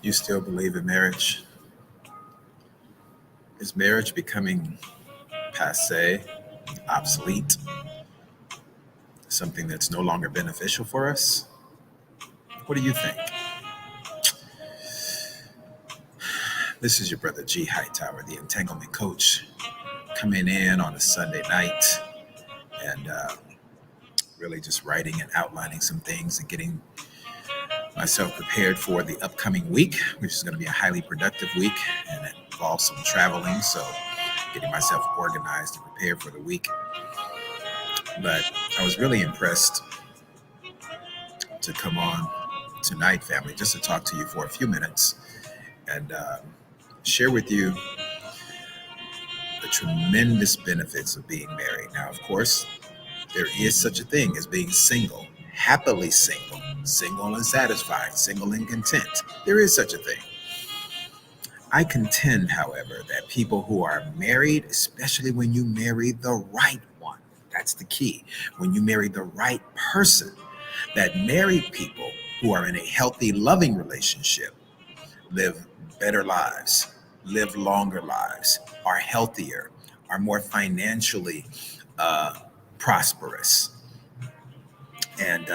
You still believe in marriage? Is marriage becoming passe, obsolete, something that's no longer beneficial for us? What do you think? This is your brother G. Hightower, the Entanglement Coach, coming in on a Sunday night and really just writing and outlining some things and getting myself prepared for the upcoming week, which is going to be a highly productive week, and it involves some traveling. So getting myself organized and prepared for the week. But I was really impressed to come on tonight, family, just to talk to you for a few minutes and share with you the tremendous benefits of being married. Now, of course, there is such a thing as being single, happily single, single and satisfied, single and content. There is such a thing. I contend, however, that people who are married, especially when you marry the right one, that's the key. When you marry the right person, that married people who are in a healthy, loving relationship live better lives, live longer lives, are healthier, are more financially prosperous. And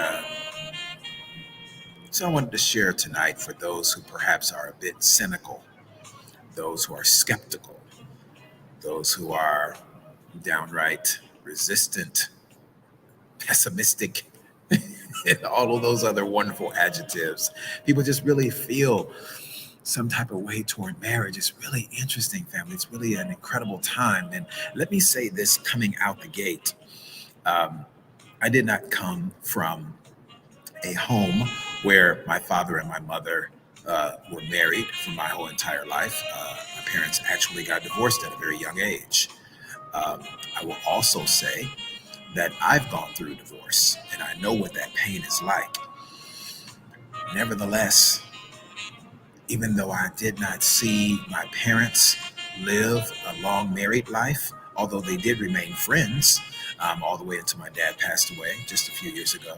so I wanted to share tonight for those who perhaps are a bit cynical, those who are skeptical, those who are downright resistant, pessimistic, and all of those other wonderful adjectives. People just really feel some type of way toward marriage. It's really interesting, family. It's really an incredible time. And let me say this coming out the gate. I did not come from a home where my father and my mother were married for my whole entire life. My parents actually got divorced at a very young age. I will also say that I've gone through divorce and I know what that pain is like. Nevertheless, even though I did not see my parents live a long married life, although they did remain friends all the way until my dad passed away just a few years ago.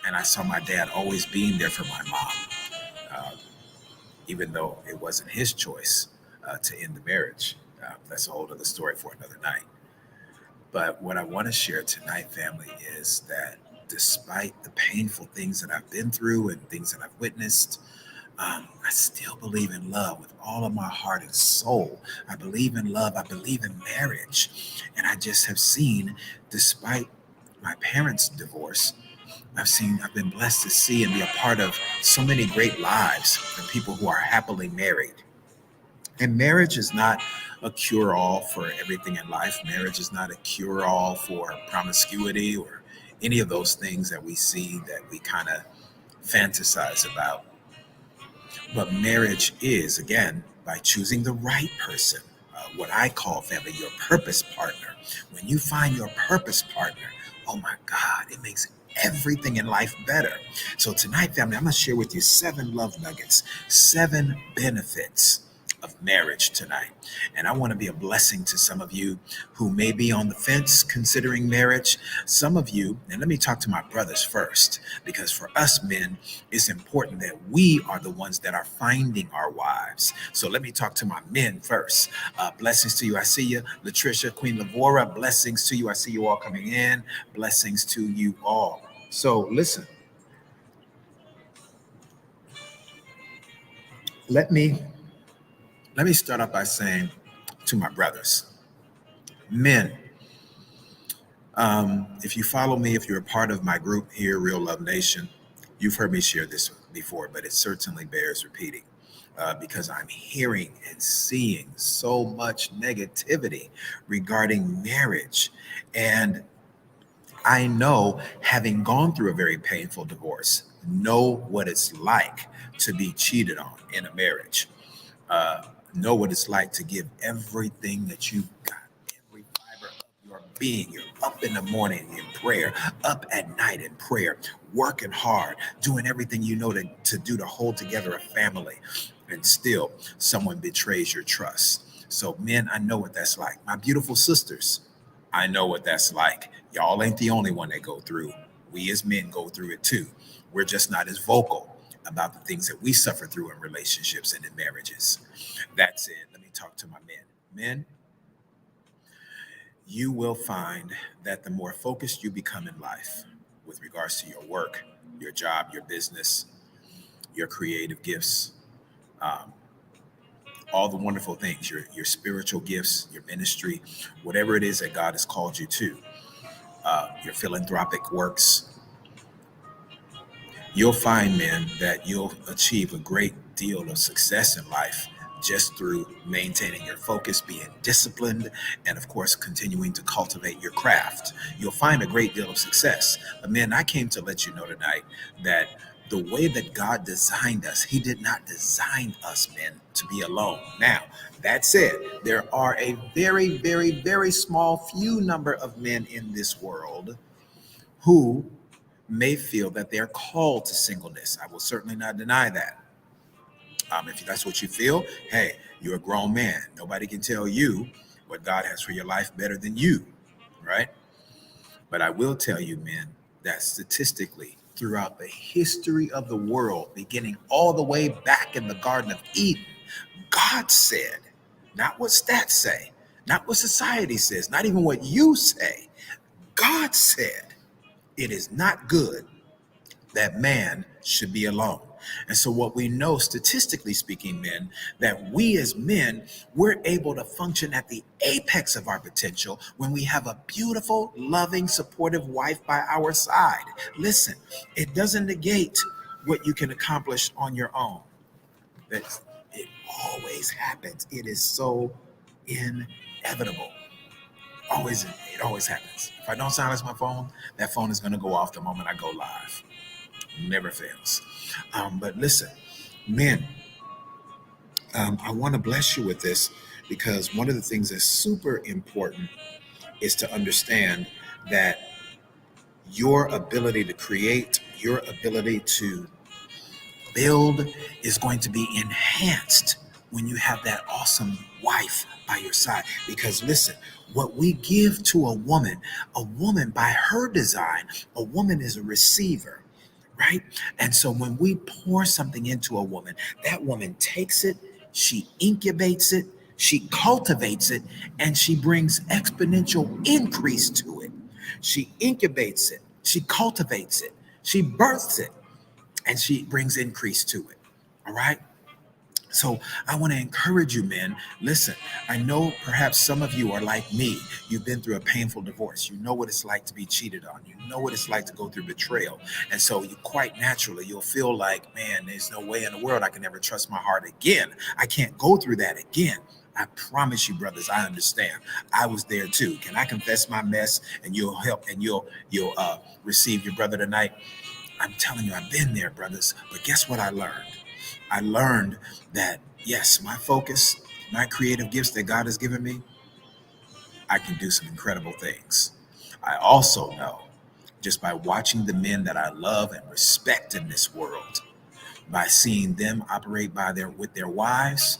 And I saw my dad always being there for my mom, even though it wasn't his choice to end the marriage. That's a whole other story for another night. But what I want to share tonight, family, is that despite the painful things that I've been through and things that I've witnessed, I still believe in love with all of my heart and soul. I believe in love. I believe in marriage. And I just have seen, despite my parents' divorce, I've been blessed to see and be a part of so many great lives from people who are happily married. And marriage is not a cure-all for everything in life. Marriage is not a cure-all for promiscuity or any of those things that we see that we kind of fantasize about. But marriage is, again, by choosing the right person, what I call, family, your purpose partner. When you find your purpose partner, oh my God, it makes everything in life better. So tonight, family, I'm going to share with you 7 love nuggets, 7 benefits of marriage tonight. And I want to be a blessing to some of you who may be on the fence considering marriage. Some of you, and let me talk to my brothers first, because for us men, it's important that we are the ones that are finding our wives. So let me talk to my men first. Blessings to you. I see you. Latricia, Queen Lavora, blessings to you. I see you all coming in. Blessings to you all. So listen, let me start off by saying to my brothers, men, if you follow me, if you're a part of my group here, Real Love Nation, you've heard me share this before, but it certainly bears repeating because I'm hearing and seeing so much negativity regarding marriage. And I know, having gone through a very painful divorce, know what it's like to be cheated on in a marriage. Know what it's like to give everything that you've got, every fiber of your for being. You're up in the morning in prayer, up at night in prayer, working hard, doing everything you know to do to hold together a family, and still someone betrays your trust. So, men, I know what that's like. My beautiful sisters, I know what that's like. Y'all ain't the only one that go through. We as men go through it too. We're just not as vocal about the things that we suffer through in relationships and in marriages. That's it. Let me talk to my men. Men, you will find that the more focused you become in life with regards to your work, your job, your business, your creative gifts, um, all the wonderful things, your spiritual gifts, your ministry, whatever it is that God has called you to, your philanthropic works, you'll find, men, that you'll achieve a great deal of success in life just through maintaining your focus, being disciplined, and of course, continuing to cultivate your craft. You'll find a great deal of success. But men, I came to let you know tonight that the way that God designed us, He did not design us, men, to be alone. Now, that said, there are a very, very, very small few number of men in this world who may feel that they're called to singleness. I will certainly not deny that. If that's what you feel, hey, you're a grown man. Nobody can tell you what God has for your life better than you, right? But I will tell you, men, that statistically, throughout the history of the world, beginning all the way back in the Garden of Eden, God said, not what stats say, not what society says, not even what you say. God said, it is not good that man should be alone. And so, what we know, statistically speaking, men, that we as men, we're able to function at the apex of our potential when we have a beautiful, loving, supportive wife by our side. Listen, it doesn't negate what you can accomplish on your own. That's, it always happens. It is so inevitable. It always happens. If I don't silence my phone, that phone is going to go off the moment I go live. Never fails. But listen, men, I want to bless you with this because one of the things that's super important is to understand that your ability to create, your ability to build is going to be enhanced when you have that awesome wife by your side. Because listen, what we give to a woman by her design, a woman is a receiver, right? And so when we pour something into a woman, that woman takes it, she incubates it, she cultivates it, and she brings exponential increase to it. She incubates it, she cultivates it, she births it, and she brings increase to it. All right. So I want to encourage you, men. Listen, I know perhaps some of you are like me. You've been through a painful divorce. You know what it's like to be cheated on. You know what it's like to go through betrayal. And so you quite naturally, you'll feel like, man, there's no way in the world I can ever trust my heart again. I can't go through that again. I promise you, brothers, I understand. I was there too. Can I confess my mess and you'll help and you'll receive your brother tonight? I'm telling you, I've been there, brothers. But guess what I learned? I learned that, yes, my focus, my creative gifts that God has given me, I can do some incredible things. I also know, just by watching the men that I love and respect in this world, by seeing them operate with their wives,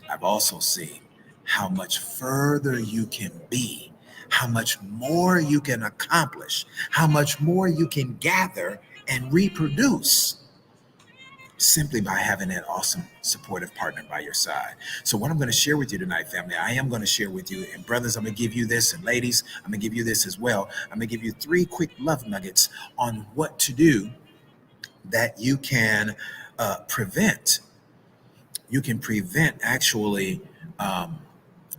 I've also seen how much further you can be, how much more you can accomplish, how much more you can gather and reproduce simply by having that awesome supportive partner by your side. So what I'm going to share with you tonight, family, I am going to share with you, and brothers, I'm going to give you this, and ladies, I'm going to give you this as well. I'm going to give you 3 quick love nuggets on what to do that you can prevent. You can prevent actually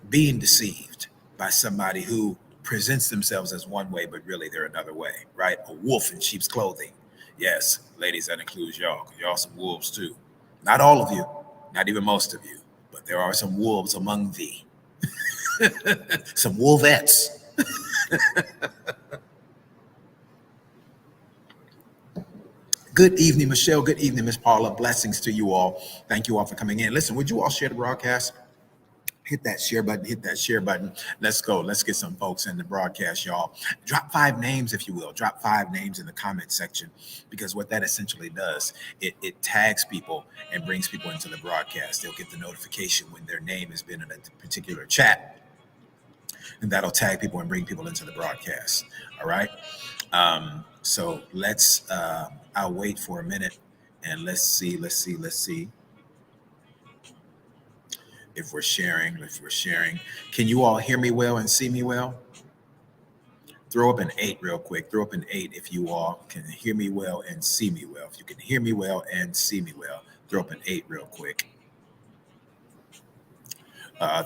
being deceived by somebody who presents themselves as one way, but really they're another way, right? A wolf in sheep's clothing. Yes, ladies, that includes y'all, because y'all some wolves too. Not all of you, not even most of you, but there are some wolves among thee, some wolvettes. Good evening, Michelle. Good evening, Miss Paula. Blessings to you all. Thank you all for coming in. Listen, would you all share the broadcast? Hit that share button, hit that share button. Let's go. Let's get some folks in the broadcast, y'all. Drop 5 names, if you will. Drop 5 names in the comment section, because what that essentially does, it tags people and brings people into the broadcast. They'll get the notification when their name has been in a particular chat, and that'll tag people and bring people into the broadcast. All right. So I'll wait for a minute and let's see if we're sharing. Can you all hear me well and see me well? Throw up an 8 real quick. Throw up an 8 if you all can hear me well and see me well. If you can hear me well and see me well, throw up an 8 real quick.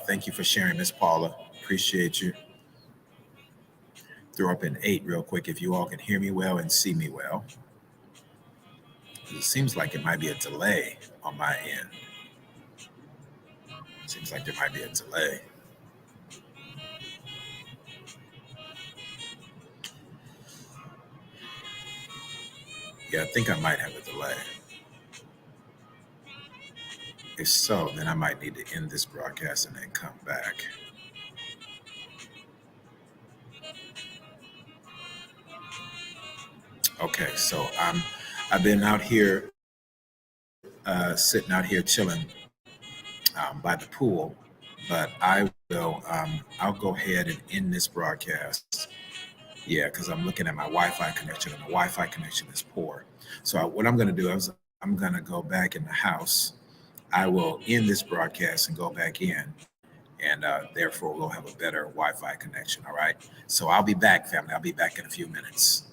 Thank you for sharing, Miss Paula. Appreciate you. Throw up an 8 real quick if you all can hear me well and see me well. It seems like it might be a delay on my end. Seems like there might be a delay. Yeah, I think I might have a delay. If so, then I might need to end this broadcast and then come back. Okay, so I've been out here, sitting out here chilling by the pool, but I'll go ahead and end this broadcast. Yeah, because I'm looking at my Wi-Fi connection, and the Wi-Fi connection is poor. So what I'm going to do is I'm going to go back in the house. I will end this broadcast and go back in, and therefore we'll have a better Wi-Fi connection. All right. So I'll be back, family. I'll be back in a few minutes.